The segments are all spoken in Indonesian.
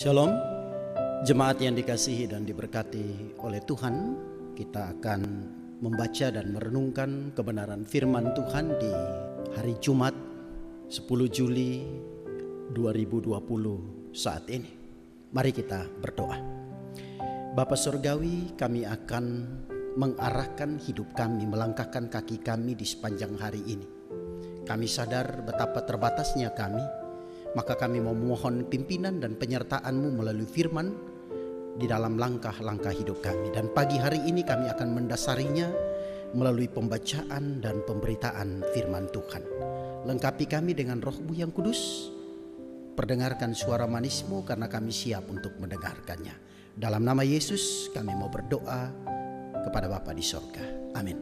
Shalom, jemaat yang dikasihi dan diberkati oleh Tuhan. Kita akan membaca dan merenungkan kebenaran firman Tuhan di hari Jumat 10 Juli 2020 saat ini. Mari kita berdoa. Bapa Surgawi, kami akan mengarahkan hidup kami, melangkahkan kaki kami di sepanjang hari ini. Kami sadar betapa terbatasnya kami, maka kami memohon pimpinan dan penyertaan-Mu melalui firman di dalam langkah-langkah hidup kami. Dan pagi hari ini kami akan mendasarinya melalui pembacaan dan pemberitaan firman Tuhan. Lengkapi kami dengan Roh-Mu yang kudus. Perdengarkan suara manis-Mu karena kami siap untuk mendengarkannya. Dalam nama Yesus kami mau berdoa kepada Bapa di sorga. Amin.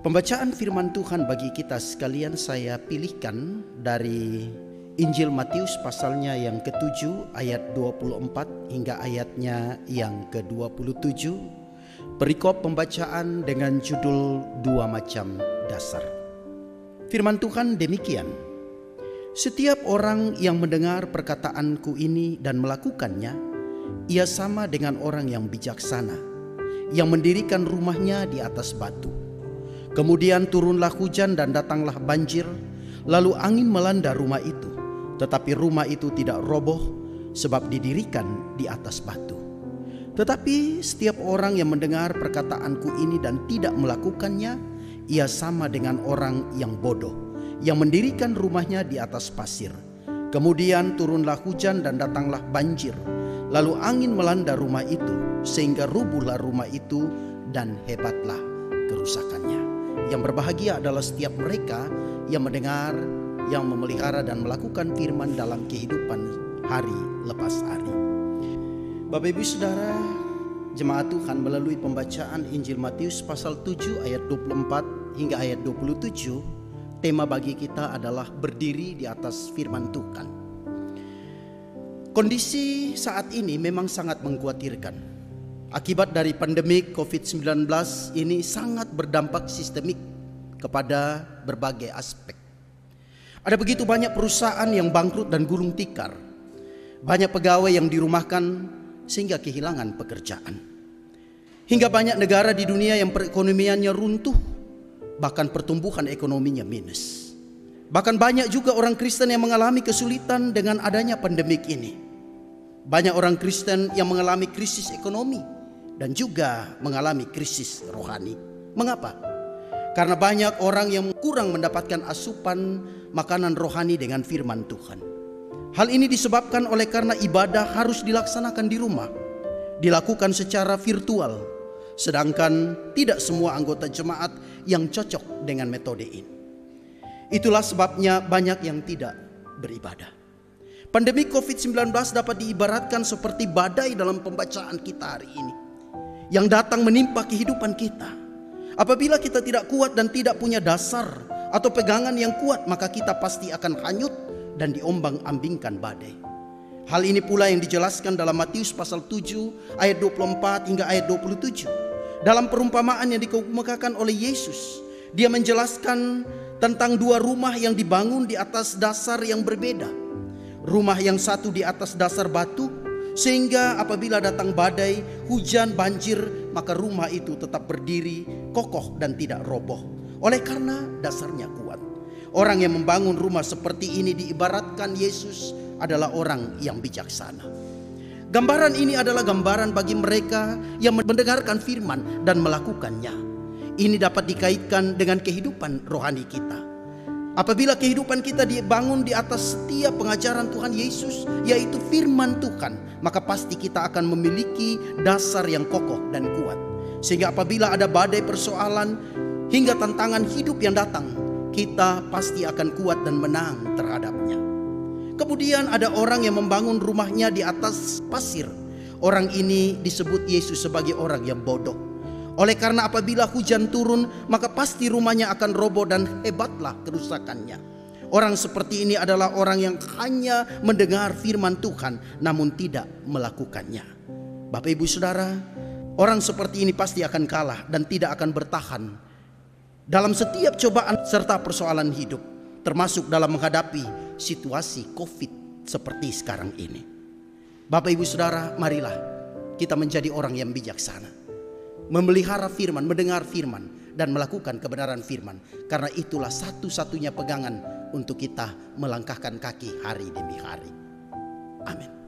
Pembacaan firman Tuhan bagi kita sekalian saya pilihkan dari Injil Matius pasalnya yang ke-7 ayat 24 hingga ayatnya yang ke-27. Perikop pembacaan dengan judul dua macam dasar. Firman Tuhan demikian. Setiap orang yang mendengar perkataanku ini dan melakukannya, ia sama dengan orang yang bijaksana, yang mendirikan rumahnya di atas batu. Kemudian turunlah hujan dan datanglah banjir, lalu angin melanda rumah itu. Tetapi rumah itu tidak roboh sebab didirikan di atas batu. Tetapi setiap orang yang mendengar perkataanku ini dan tidak melakukannya, ia sama dengan orang yang bodoh, yang mendirikan rumahnya di atas pasir. Kemudian turunlah hujan dan datanglah banjir, lalu angin melanda rumah itu, sehingga rubuhlah rumah itu dan hebatlah kerusakannya. Yang berbahagia adalah setiap mereka yang mendengar, yang memelihara dan melakukan firman dalam kehidupan hari lepas hari. Bapak Ibu Saudara, jemaat Tuhan, melalui pembacaan Injil Matius pasal 7 ayat 24 hingga ayat 27, tema bagi kita adalah berdiri di atas firman Tuhan. Kondisi saat ini memang sangat mengkhawatirkan. Akibat dari pandemi COVID-19 ini sangat berdampak sistemik kepada berbagai aspek. Ada begitu banyak perusahaan yang bangkrut dan gulung tikar. Banyak pegawai yang dirumahkan sehingga kehilangan pekerjaan. Hingga banyak negara di dunia yang perekonomiannya runtuh, bahkan pertumbuhan ekonominya minus. Bahkan banyak juga orang Kristen yang mengalami kesulitan dengan adanya pandemik ini. Banyak orang Kristen yang mengalami krisis ekonomi dan juga mengalami krisis rohani. Mengapa? Karena banyak orang yang kurang mendapatkan asupan makanan rohani dengan firman Tuhan. Hal ini disebabkan oleh karena ibadah harus dilaksanakan di rumah, dilakukan secara virtual, sedangkan tidak semua anggota jemaat yang cocok dengan metode ini. Itulah sebabnya banyak yang tidak beribadah. Pandemi COVID-19 dapat diibaratkan seperti badai dalam pembacaan kita hari ini, yang datang menimpa kehidupan kita. Apabila kita tidak kuat dan tidak punya dasar atau pegangan yang kuat, maka kita pasti akan hanyut dan diombang-ambingkan badai. Hal ini pula yang dijelaskan dalam Matius pasal 7 ayat 24 hingga ayat 27. Dalam perumpamaan yang dikemukakan oleh Yesus, dia menjelaskan tentang dua rumah yang dibangun di atas dasar yang berbeda. Rumah yang satu di atas dasar batu, sehingga apabila datang badai, hujan, banjir, maka rumah itu tetap berdiri kokoh dan tidak roboh, oleh karena dasarnya kuat. Orang yang membangun rumah seperti ini diibaratkan Yesus adalah orang yang bijaksana. Gambaran ini adalah gambaran bagi mereka yang mendengarkan firman dan melakukannya. Ini dapat dikaitkan dengan kehidupan rohani kita. Apabila kehidupan kita dibangun di atas setiap pengajaran Tuhan Yesus, yaitu firman Tuhan, maka pasti kita akan memiliki dasar yang kokoh dan kuat. Sehingga apabila ada badai persoalan hingga tantangan hidup yang datang, kita pasti akan kuat dan menang terhadapnya. Kemudian ada orang yang membangun rumahnya di atas pasir. Orang ini disebut Yesus sebagai orang yang bodoh. Oleh karena apabila hujan turun, maka pasti rumahnya akan roboh dan hebatlah kerusakannya. Orang seperti ini adalah orang yang hanya mendengar firman Tuhan namun tidak melakukannya. Bapak Ibu Saudara, orang seperti ini pasti akan kalah dan tidak akan bertahan dalam setiap cobaan serta persoalan hidup, termasuk dalam menghadapi situasi COVID seperti sekarang ini. Bapak Ibu Saudara, marilah kita menjadi orang yang bijaksana, memelihara firman, mendengar firman, dan melakukan kebenaran firman. Karena itulah satu-satunya pegangan untuk kita melangkahkan kaki hari demi hari. Amin.